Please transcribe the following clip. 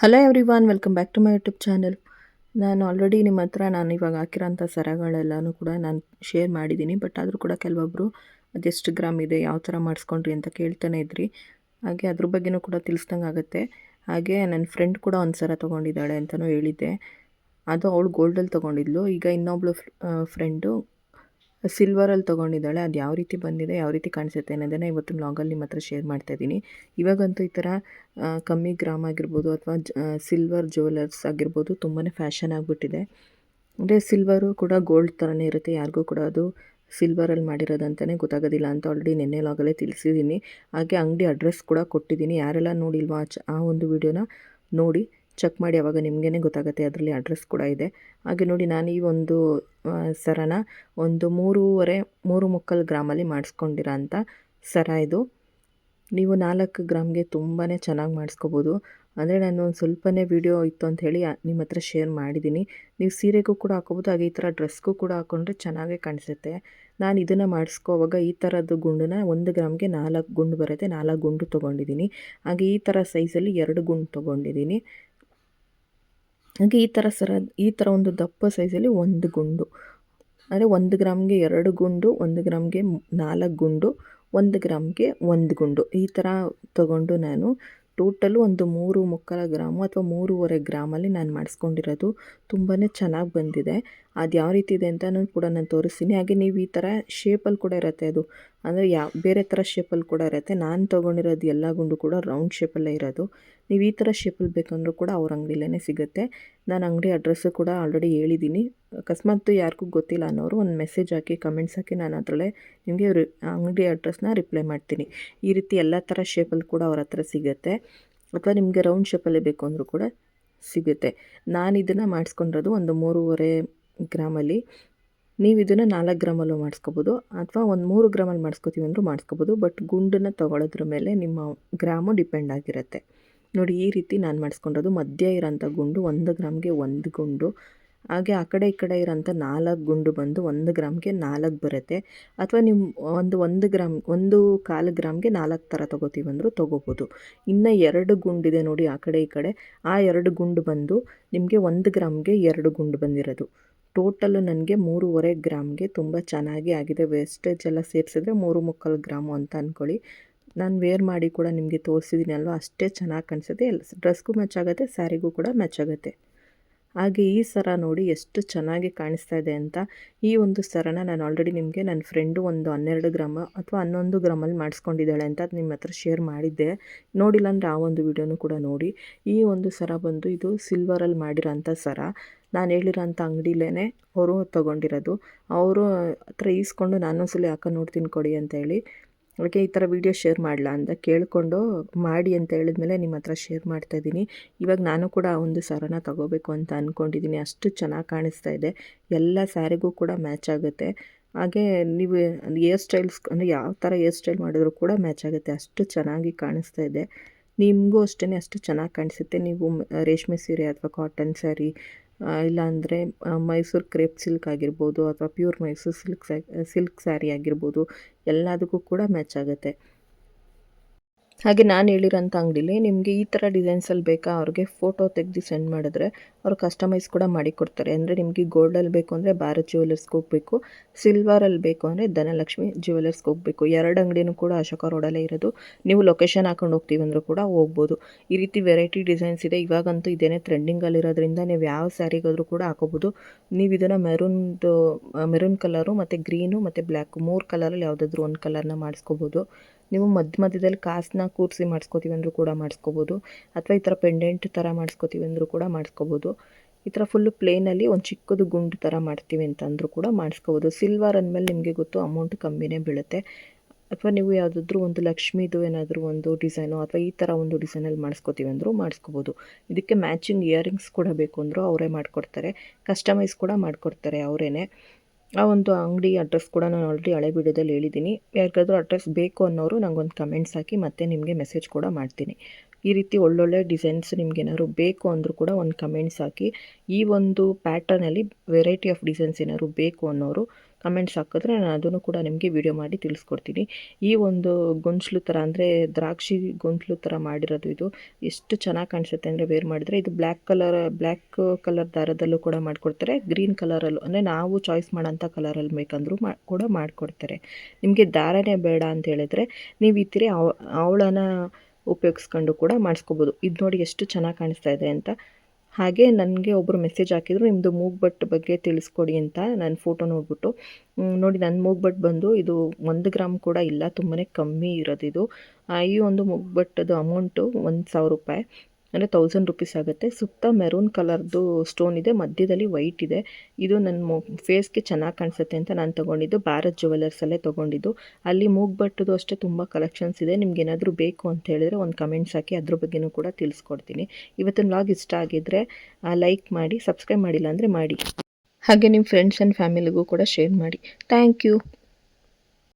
Hello everyone, welcome back to my YouTube channel. ನಾನು already ನಿಮ್ಮ ಹತ್ರ ಇವಾಗ ಹಾಕಿರೋಂಥ ಸರಗಳೆಲ್ಲನೂ ಕೂಡ ನಾನು ಶೇರ್ ಮಾಡಿದ್ದೀನಿ. ಬಟ್ ಆದರೂ ಕೂಡ ಕೆಲವೊಬ್ಬರು ಅದೆಷ್ಟು ಗ್ರಾಮ್ ಇದೆ, ಯಾವ ಥರ ಮಾಡಿಸ್ಕೊಂಡ್ರಿ ಅಂತ ಕೇಳ್ತಾನೆ ಇದ್ರಿ. ಹಾಗೆ ಅದ್ರ ಬಗ್ಗೆನೂ ಕೂಡ ತಿಳಿಸ್ದಂಗೆ ಆಗುತ್ತೆ. ಹಾಗೆ ನನ್ನ ಫ್ರೆಂಡ್ ಕೂಡ ಒಂದು ಸರ ತೊಗೊಂಡಿದ್ದಾಳೆ ಅಂತಲೂ ಹೇಳಿದ್ದೆ. ಅದು ಅವಳು ಗೋಲ್ಡಲ್ಲಿ ತೊಗೊಂಡಿದ್ಲು. ಈಗ ಇನ್ನೊಬ್ಳು ಫ್ರೆಂಡು ಸಿಲ್ವರಲ್ಲಿ ತೊಗೊಂಡಿದ್ದಾಳೆ. ಅದು ಯಾವ ರೀತಿ ಬಂದಿದೆ, ಯಾವ ರೀತಿ ಕಾಣಿಸುತ್ತೆ ಅನ್ನೋದನ್ನು ಇವತ್ತು ವ್ಲಾಗಲ್ಲಿ ನಿಮ್ಮ ಹತ್ರ ಶೇರ್ ಮಾಡ್ತಾಯಿದ್ದೀನಿ. ಇವಾಗಂತೂ ಈ ಥರ ಕಮ್ಮಿ ಗ್ರಾಮ್ ಆಗಿರ್ಬೋದು ಅಥವಾ ಸಿಲ್ವರ್ ಜ್ಯುವೆಲರ್ಸ್ ಆಗಿರ್ಬೋದು ತುಂಬಾ ಫ್ಯಾಷನ್ ಆಗಿಬಿಟ್ಟಿದೆ. ಅಂದರೆ ಸಿಲ್ವರು ಕೂಡ ಗೋಲ್ಡ್ ಥರನೇ ಇರುತ್ತೆ. ಯಾರಿಗೂ ಕೂಡ ಅದು ಸಿಲ್ವರಲ್ಲಿ ಮಾಡಿರೋದಂತಲೇ ಗೊತ್ತಾಗೋದಿಲ್ಲ ಅಂತ ಆಲ್ರೆಡಿ ನೆನ್ನೆ ವ್ಲಾಗಲ್ಲೇ ತಿಳಿಸಿದ್ದೀನಿ. ಹಾಗೆ ಅಂಗಡಿ ಅಡ್ರೆಸ್ ಕೂಡ ಕೊಟ್ಟಿದ್ದೀನಿ. ಯಾರೆಲ್ಲ ನೋಡಿಲ್ವಾ ಆ ಒಂದು ವಿಡಿಯೋನ ನೋಡಿ ಚೆಕ್ ಮಾಡಿ, ಆವಾಗ ನಿಮಗೇ ಗೊತ್ತಾಗುತ್ತೆ. ಅದರಲ್ಲಿ ಅಡ್ರೆಸ್ ಕೂಡ ಇದೆ. ಹಾಗೆ ನೋಡಿ, ನಾನು ಈ ಒಂದು ಸರನ ಒಂದು 3.25 ಗ್ರಾಮಲ್ಲಿ ಮಾಡಿಸ್ಕೊಂಡಿರೋ ಅಂಥ ಸರ ಇದು. ನೀವು 4 ಗ್ರಾಮ್ಗೆ ತುಂಬಾ ಚೆನ್ನಾಗಿ ಮಾಡಿಸ್ಕೋಬೋದು. ಅಂದರೆ ನಾನು ಒಂದು ಸ್ವಲ್ಪನೇ ವಿಡಿಯೋ ಇತ್ತು ಅಂತ ಹೇಳಿ ನಿಮ್ಮ ಹತ್ರ ಶೇರ್ ಮಾಡಿದ್ದೀನಿ. ನೀವು ಸೀರೆಗೂ ಕೂಡ ಹಾಕೋಬೋದು, ಹಾಗೆ ಈ ಥರ ಡ್ರೆಸ್ಗೂ ಕೂಡ ಹಾಕ್ಕೊಂಡ್ರೆ ಚೆನ್ನಾಗೇ ಕಾಣಿಸುತ್ತೆ. ನಾನು ಇದನ್ನು ಮಾಡಿಸ್ಕೋವಾಗ ಈ ಥರದ್ದು ಗುಂಡನ್ನ 1 ಗ್ರಾಮ್ಗೆ 4 ಗುಂಡು ಬರುತ್ತೆ, 4 ಗುಂಡು ತೊಗೊಂಡಿದ್ದೀನಿ. ಹಾಗೆ ಈ ಥರ ಸೈಜಲ್ಲಿ 2 ಗುಂಡು ತೊಗೊಂಡಿದ್ದೀನಿ. ಹಾಗೆ ಈ ಥರ ಒಂದು ದಪ್ಪ ಸೈಜಲ್ಲಿ 1 ಗುಂಡು, ಅಂದರೆ 1 ಗ್ರಾಮ್ಗೆ 2 ಗುಂಡು, 1 ಗ್ರಾಮ್ಗೆ 4 ಗುಂಡು, 1 ಗ್ರಾಮ್ಗೆ 1 ಗುಂಡು, ಈ ಥರ ತೊಗೊಂಡು ನಾನು ಟೋಟಲು ಒಂದು 3.25 ಗ್ರಾಮು ಅಥವಾ 3.5 ಗ್ರಾಮಲ್ಲಿ ನಾನು ಮಾಡಿಸ್ಕೊಂಡಿರೋದು. ತುಂಬಾ ಚೆನ್ನಾಗಿ ಬಂದಿದೆ. ಅದು ಯಾವ ರೀತಿ ಇದೆ ಅಂತಲೂ ಕೂಡ ನಾನು ತೋರಿಸ್ತೀನಿ. ಹಾಗೆ ನೀವು ಈ ಥರ ಶೇಪಲ್ಲಿ ಕೂಡ ಇರುತ್ತೆ ಅದು, ಅಂದರೆ ಬೇರೆ ಥರ ಶೇಪಲ್ಲಿ ಕೂಡ ಇರುತ್ತೆ. ನಾನು ತೊಗೊಂಡಿರೋದು ಎಲ್ಲ ಗುಂಡು ಕೂಡ ರೌಂಡ್ ಶೇಪಲ್ಲೇ ಇರೋದು. ನೀವು ಈ ಥರ ಶೇಪಲ್ಲಿ ಬೇಕಂದ್ರೂ ಕೂಡ ಅವ್ರ ಅಂಗಡಿಲೇ ಸಿಗುತ್ತೆ. ನಾನು ಅಂಗಡಿ ಅಡ್ರೆಸ್ಸು ಕೂಡ ಆಲ್ರೆಡಿ ಹೇಳಿದ್ದೀನಿ. ಅಕಸ್ಮಾತ್ ಯಾರಿಗೂ ಗೊತ್ತಿಲ್ಲ ಅನ್ನೋರು ಒಂದು ಮೆಸೇಜ್ ಹಾಕಿ, ಕಮೆಂಟ್ಸ್ ಹಾಕಿ, ನಾನು ಅದರಲ್ಲೇ ನಿಮಗೆ ಅಂಗಡಿ ಅಡ್ರೆಸ್ನ ರಿಪ್ಲೈ ಮಾಡ್ತೀನಿ. ಈ ರೀತಿ ಎಲ್ಲ ಥರ ಶೇಪಲ್ಲಿ ಕೂಡ ಅವ್ರ ಹತ್ರ ಸಿಗುತ್ತೆ. ಅಥವಾ ನಿಮಗೆ ರೌಂಡ್ ಶೇಪಲ್ಲೇ ಬೇಕು ಅಂದರೂ ಕೂಡ ಸಿಗುತ್ತೆ. ನಾನು ಇದನ್ನು ಮಾಡಿಸ್ಕೊಂಡಿರೋದು ಒಂದು 3.5 ಗ್ರಾಮಲ್ಲಿ. ನೀವು ಇದನ್ನು 4 ಗ್ರಾಮಲ್ಲೂ ಮಾಡಿಸ್ಕೋಬೋದು, ಅಥವಾ ಒಂದು 3 ಗ್ರಾಮಲ್ಲಿ ಮಾಡಿಸ್ಕೋತೀವಿ ಅಂದರೂ ಮಾಡಿಸ್ಕೋಬೋದು. ಬಟ್ ಗುಂಡನ್ನು ತೊಗೊಳೋದ್ರ ಮೇಲೆ ನಿಮ್ಮ ಗ್ರಾಮು ಡಿಪೆಂಡ್ ಆಗಿರುತ್ತೆ. ನೋಡಿ, ಈ ರೀತಿ ನಾನು ಮಾಡಿಸ್ಕೊಂಡಿರೋದು. ಮಧ್ಯ ಇರೋಂಥ ಗುಂಡು 1 ಗ್ರಾಮ್ಗೆ 1 ಗುಂಡು, ಹಾಗೆ ಆ ಕಡೆ ಈ ಕಡೆ ಇರೋಂಥ 4 ಗುಂಡು ಬಂದು 1 ಗ್ರಾಮ್ಗೆ 4 ಬರುತ್ತೆ. ಅಥವಾ ನೀವು 1 ಗ್ರಾಮ್ 1/4 ಗ್ರಾಮ್ಗೆ 4 ಥರ ತೊಗೋತೀವಿ ಅಂದರೂ ತೊಗೋಬೋದು. ಇನ್ನು 2 ಗುಂಡಿದೆ ನೋಡಿ ಆ ಕಡೆ ಈ ಕಡೆ, ಆ 2 ಗುಂಡು ಬಂದು ನಿಮಗೆ 1 ಗ್ರಾಮ್ಗೆ 2 ಗುಂಡು ಬಂದಿರೋದು. ಟೋಟಲ್ಲು ನನಗೆ 3.5 ಗ್ರಾಮ್ಗೆ ತುಂಬ ಚೆನ್ನಾಗಿ ಆಗಿದೆ. ವೇಸ್ಟೇಜ್ ಎಲ್ಲ ಸೇರಿಸಿದ್ರೆ 3.25 ಗ್ರಾಮು ಅಂತ ಅಂದ್ಕೊಳ್ಳಿ. ನಾನು ವೇರ್ ಮಾಡಿ ಕೂಡ ನಿಮಗೆ ತೋರಿಸಿದ್ದೀನಿ ಅಲ್ವಾ, ಅಷ್ಟೇ ಚೆನ್ನಾಗಿ ಕಾಣಿಸುತ್ತೆ. ಡ್ರೆಸ್ಗೂ ಮ್ಯಾಚ್ ಆಗುತ್ತೆ, ಸ್ಯಾರಿಗೂ ಕೂಡ ಮ್ಯಾಚ್ ಆಗುತ್ತೆ. ಹಾಗೆ ಈ ಸರ ನೋಡಿ ಎಷ್ಟು ಚೆನ್ನಾಗಿ ಕಾಣಿಸ್ತಾ ಇದೆ ಅಂತ. ಈ ಒಂದು ಸರನ ನಾನು ಆಲ್ರೆಡಿ ನಿಮಗೆ ನನ್ನ ಫ್ರೆಂಡು ಒಂದು 12 ಗ್ರಾಮ ಅಥವಾ 11 ಗ್ರಾಮಲ್ಲಿ ಮಾಡಿಸ್ಕೊಂಡಿದ್ದಾಳೆ ಅಂತ ನಿಮ್ಮ ಹತ್ರ ಶೇರ್ ಮಾಡಿದ್ದೆ. ನೋಡಿಲ್ಲ ಅಂದರೆ ಆ ಒಂದು ವಿಡಿಯೋನು ಕೂಡ ನೋಡಿ. ಈ ಒಂದು ಸರ ಬಂದು ಇದು ಸಿಲ್ವರಲ್ಲಿ ಮಾಡಿರೋಂಥ ಸರ. ನಾನು ಹೇಳಿರೋಂಥ ಅಂಗಡಿಲೇ ಅವರು ತೊಗೊಂಡಿರೋದು. ಅವರು ಹತ್ರ ಈಸ್ಕೊಂಡು ನಾನೊಂದ್ಸಲಿ ಹಾಕೊಂಡು ನೋಡ್ತೀನಿ ಕೊಡಿ ಅಂತ ಹೇಳಿ, ಅದಕ್ಕೆ ಈ ಥರ ವೀಡಿಯೋ ಶೇರ್ ಮಾಡಲ ಅಂತ ಕೇಳಿಕೊಂಡು ಮಾಡಿ ಅಂತ ಹೇಳಿದ್ಮೇಲೆ ನಿಮ್ಮ ಹತ್ರ ಶೇರ್ ಮಾಡ್ತಾಯಿದ್ದೀನಿ. ಇವಾಗ ನಾನು ಕೂಡ ಒಂದು ಸರನ ತೊಗೋಬೇಕು ಅಂತ ಅಂದ್ಕೊಂಡಿದ್ದೀನಿ. ಅಷ್ಟು ಚೆನ್ನಾಗಿ ಕಾಣಿಸ್ತಾ ಇದೆ. ಎಲ್ಲ ಸ್ಯಾರಿಗೂ ಕೂಡ ಮ್ಯಾಚ್ ಆಗುತ್ತೆ. ಹಾಗೆ ನೀವು ಹೇರ್ ಸ್ಟೈಲ್ಸ್ ಅಂದರೆ ಯಾವ ಥರ ಹೇರ್ ಸ್ಟೈಲ್ ಮಾಡಿದ್ರು ಕೂಡ ಮ್ಯಾಚ್ ಆಗುತ್ತೆ. ಅಷ್ಟು ಚೆನ್ನಾಗಿ ಕಾಣಿಸ್ತಾ ಇದೆ. ನಿಮಗೂ ಅಷ್ಟೇ ಅಷ್ಟು ಚೆನ್ನಾಗಿ ಕಾಣಿಸುತ್ತೆ. ನೀವು ರೇಷ್ಮೆ ಸೀರೆ ಅಥವಾ ಕಾಟನ್ ಸ್ಯಾರಿ, ಇಲ್ಲಾಂದರೆ ಮೈಸೂರು ಕ್ರೇಪ್ ಸಿಲ್ಕ್ ಆಗಿರ್ಬೋದು, ಅಥವಾ ಪ್ಯೂರ್ ಮೈಸೂರು ಸಿಲ್ಕ್ ಸ್ಯಾರಿ ಆಗಿರ್ಬೋದು, ಎಲ್ಲದಕ್ಕೂ ಕೂಡ ಮ್ಯಾಚ್ ಆಗುತ್ತೆ. ಹಾಗೆ ನಾನು ಹೇಳಿರೋಂಥ ಅಂಗಡಿಲಿ ನಿಮಗೆ ಈ ಥರ ಡಿಸೈನ್ಸಲ್ಲಿ ಬೇಕಾ, ಅವ್ರಿಗೆ ಫೋಟೋ ತೆಗೆದು ಸೆಂಡ್ ಮಾಡಿದ್ರೆ ಅವರು ಕಸ್ಟಮೈಸ್ ಕೂಡ ಮಾಡಿ ಕೊಡ್ತಾರೆ. ಅಂದರೆ ನಿಮಗೆ ಗೋಲ್ಡಲ್ಲಿ ಬೇಕು ಅಂದರೆ ಭಾರತ್ ಜ್ಯುವೆಲರ್ಸ್ಗೆ ಹೋಗಬೇಕು, ಸಿಲ್ವರಲ್ಲಿ ಬೇಕು ಅಂದರೆ ಧನಲಕ್ಷ್ಮಿ ಜ್ಯುವೆಲರ್ಸ್ಗೆ ಹೋಗಬೇಕು. 2 ಅಂಗಡಿನೂ ಕೂಡ ಅಶೋಕ ರೋಡಲ್ಲೇ ಇರೋದು. ನೀವು ಲೊಕೇಶನ್ ಹಾಕೊಂಡು ಹೋಗ್ತೀವಿ ಅಂದರೂ ಕೂಡ ಹೋಗ್ಬೋದು. ಈ ರೀತಿ ವೆರೈಟಿ ಡಿಸೈನ್ಸ್ ಇದೆ. ಇವಾಗಂತೂ ಇದೇನೇ ಟ್ರೆಂಡಿಂಗಲ್ಲಿರೋದ್ರಿಂದ ನೀವು ಯಾವ ಸ್ಯಾರಿಗಾದರೂ ಕೂಡ ಹಾಕೋಬೋದು. ನೀವು ಇದನ್ನು ಮೆರೂನ್ ಕಲರು ಮತ್ತು ಗ್ರೀನು ಮತ್ತು ಬ್ಲ್ಯಾಕು 3 ಕಲರಲ್ಲಿ ಯಾವುದಾದ್ರೂ ಒಂದು ಕಲರ್ನ ಮಾಡಿಸ್ಕೋಬೋದು. ನೀವು ಮಧ್ಯದಲ್ಲಿ ಕಾಸನ್ನ ಕೂರಿಸಿ ಮಾಡಿಸ್ಕೋತೀವಿ ಅಂದರೂ ಕೂಡ ಮಾಡಿಸ್ಕೋಬೋದು, ಅಥವಾ ಈ ಥರ ಪೆಂಡೆಂಟ್ ಥರ ಮಾಡಿಸ್ಕೋತೀವಿ ಅಂದರೂ ಕೂಡ ಮಾಡಿಸ್ಕೋಬೋದು. ಈ ಥರ ಫುಲ್ಲು ಪ್ಲೇನಲ್ಲಿ ಒಂದು ಚಿಕ್ಕದು ಗುಂಡು ಥರ ಮಾಡ್ತೀವಿ ಅಂತಂದರೂ ಕೂಡ ಮಾಡಿಸ್ಕೋಬೋದು. ಸಿಲ್ವರ್ ಅಂದಮೇಲೆ ನಿಮಗೆ ಗೊತ್ತು ಅಮೌಂಟ್ ಕಮ್ಮಿನೇ ಬೀಳುತ್ತೆ. ಅಥವಾ ನೀವು ಯಾವುದಾದ್ರೂ ಒಂದು ಲಕ್ಷ್ಮೀದು ಏನಾದರೂ ಒಂದು ಡಿಸೈನು ಅಥವಾ ಈ ಥರ ಒಂದು ಡಿಸೈನಲ್ಲಿ ಮಾಡಿಸ್ಕೋತೀವಿ ಅಂದರೂ ಮಾಡಿಸ್ಕೋಬೋದು. ಇದಕ್ಕೆ ಮ್ಯಾಚಿಂಗ್ ಇಯರಿಂಗ್ಸ್ ಕೂಡ ಬೇಕು ಅಂದರೂ ಅವರೇ ಮಾಡಿಕೊಡ್ತಾರೆ, ಕಸ್ಟಮೈಸ್ ಕೂಡ ಮಾಡಿಕೊಡ್ತಾರೆ ಅವರೇ. ಆ ಒಂದು ಅಂಗಡಿ ಅಡ್ರೆಸ್ ಕೂಡ ನಾನು ಆಲ್ರೆಡಿ ಹಳೆ ವಿಡಿಯೋದಲ್ಲಿ ಹೇಳಿದ್ದೀನಿ. ಯಾರಿಗಾದ್ರೂ ಅಡ್ರೆಸ್ ಬೇಕು ಅನ್ನೋರು ನನಗೊಂದು ಕಮೆಂಟ್ಸ್ ಹಾಕಿ ಮತ್ತೆ ನಿಮಗೆ ಮೆಸೇಜ್ ಕೂಡ ಮಾಡ್ತೀನಿ. ಈ ರೀತಿ ಒಳ್ಳೊಳ್ಳೆ ಡಿಸೈನ್ಸ್ ನಿಮ್ಗೇನಾದ್ರು ಬೇಕು ಅಂದರೂ ಕೂಡ ಒಂದು ಕಮೆಂಟ್ಸ್ ಹಾಕಿ. ಈ ಒಂದು ಪ್ಯಾಟರ್ನಲ್ಲಿ ವೆರೈಟಿ ಆಫ್ ಡಿಸೈನ್ಸ್ ಏನಾದ್ರು ಬೇಕು ಅನ್ನೋರು ಕಮೆಂಟ್ಸ್ ಹಾಕಿದ್ರೆ ನಾನು ಅದನ್ನು ಕೂಡ ನಿಮಗೆ ವಿಡಿಯೋ ಮಾಡಿ ತಿಳಿಸ್ಕೊಡ್ತೀನಿ. ಈ ಒಂದು ಗೊಂಚಲು ಥರ ಅಂದರೆ ದ್ರಾಕ್ಷಿ ಗೊಂಚಲು ಥರ ಮಾಡಿರೋದು ಇದು. ಎಷ್ಟು ಚೆನ್ನಾಗಿ ಕಾಣಿಸುತ್ತೆ ಅಂದರೆ ವೇರ್ ಮಾಡಿದರೆ. ಇದು ಬ್ಲ್ಯಾಕ್ ಕಲರ್ ದಾರದಲ್ಲೂ ಕೂಡ ಮಾಡಿಕೊಡ್ತಾರೆ, ಗ್ರೀನ್ ಕಲರಲ್ಲೂ ಅಂದರೆ ನಾವು ಚಾಯ್ಸ್ ಮಾಡೋಂಥ ಕಲರಲ್ಲಿ ಬೇಕಂದ್ರೂ ಕೂಡ ಮಾಡಿಕೊಡ್ತಾರೆ. ನಿಮಗೆ ದಾರನೇ ಬೇಡ ಅಂತ ಹೇಳಿದ್ರೆ ನೀವು ಈ ಥರ ಅವಳನ ಉಪಯೋಗಿಸ್ಕೊಂಡು ಕೂಡ ಮಾಡಿಸ್ಕೋಬೋದು. ಇದು ನೋಡಿ ಎಷ್ಟು ಚೆನ್ನಾಗಿ ಕಾಣಿಸ್ತಾ ಇದೆ ಅಂತ. ಹಾಗೆ ನನಗೆ ಒಬ್ಬರು ಮೆಸೇಜ್ ಹಾಕಿದ್ರು, ನಿಮ್ಮದು ಮೂಗ್ಬಟ್ಟು ಬಗ್ಗೆ ತಿಳಿಸ್ಕೊಡಿ ಅಂತ. ನಾನು ಫೋಟೋ ನೋಡಿಬಿಟ್ಟು ನೋಡಿ, ನನ್ನ ಮೂಗ್ಬಟ್ಟು ಬಂದು ಇದು 1 ಗ್ರಾಮ್ ಕೂಡ ಇಲ್ಲ, ತುಂಬಾ ಕಮ್ಮಿ ಇರೋದಿದು. ಈ ಒಂದು ಮೂಗ್ಬಟ್ಟದು ಅಮೌಂಟು 1000 ರೂಪಾಯಿ ಅಂದರೆ 1000 ರುಪೀಸ್ ಆಗುತ್ತೆ. ಸುತ್ತ ಮೆರೂನ್ ಕಲರ್ದು ಸ್ಟೋನ್ ಇದೆ, ಮಧ್ಯದಲ್ಲಿ ವೈಟ್ ಇದೆ. ಇದು ನನ್ನ ಫೇಸ್ಗೆ ಚೆನ್ನಾಗಿ ಕಾಣಿಸುತ್ತೆ ಅಂತ ನಾನು ತೊಗೊಂಡಿದ್ದು ಭಾರತ್ ಜ್ಯುವೆಲರ್ಸಲ್ಲೇ ತೊಗೊಂಡಿದ್ದು. ಅಲ್ಲಿ ಮೂಗ್ಬಟ್ಟದು ಅಷ್ಟೇ ತುಂಬ ಕಲೆಕ್ಷನ್ಸ್ ಇದೆ. ನಿಮ್ಗೇನಾದರೂ ಬೇಕು ಅಂತ ಹೇಳಿದ್ರೆ ಒಂದು ಕಮೆಂಟ್ಸ್ ಹಾಕಿ, ಅದ್ರ ಬಗ್ಗೆನೂ ಕೂಡ ತಿಳಿಸ್ಕೊಡ್ತೀನಿ. ಇವತ್ತಿನ ವ್ಲಾಗ್ ಇಷ್ಟ ಆಗಿದ್ದರೆ ಲೈಕ್ ಮಾಡಿ, ಸಬ್ಸ್ಕ್ರೈಬ್ ಮಾಡಿಲ್ಲ ಅಂದರೆ ಮಾಡಿ. ಹಾಗೆ ನಿಮ್ಮ ಫ್ರೆಂಡ್ಸ್ ಆ್ಯಂಡ್ ಫ್ಯಾಮಿಲಿಗೂ ಕೂಡ ಶೇರ್ ಮಾಡಿ. Thank you.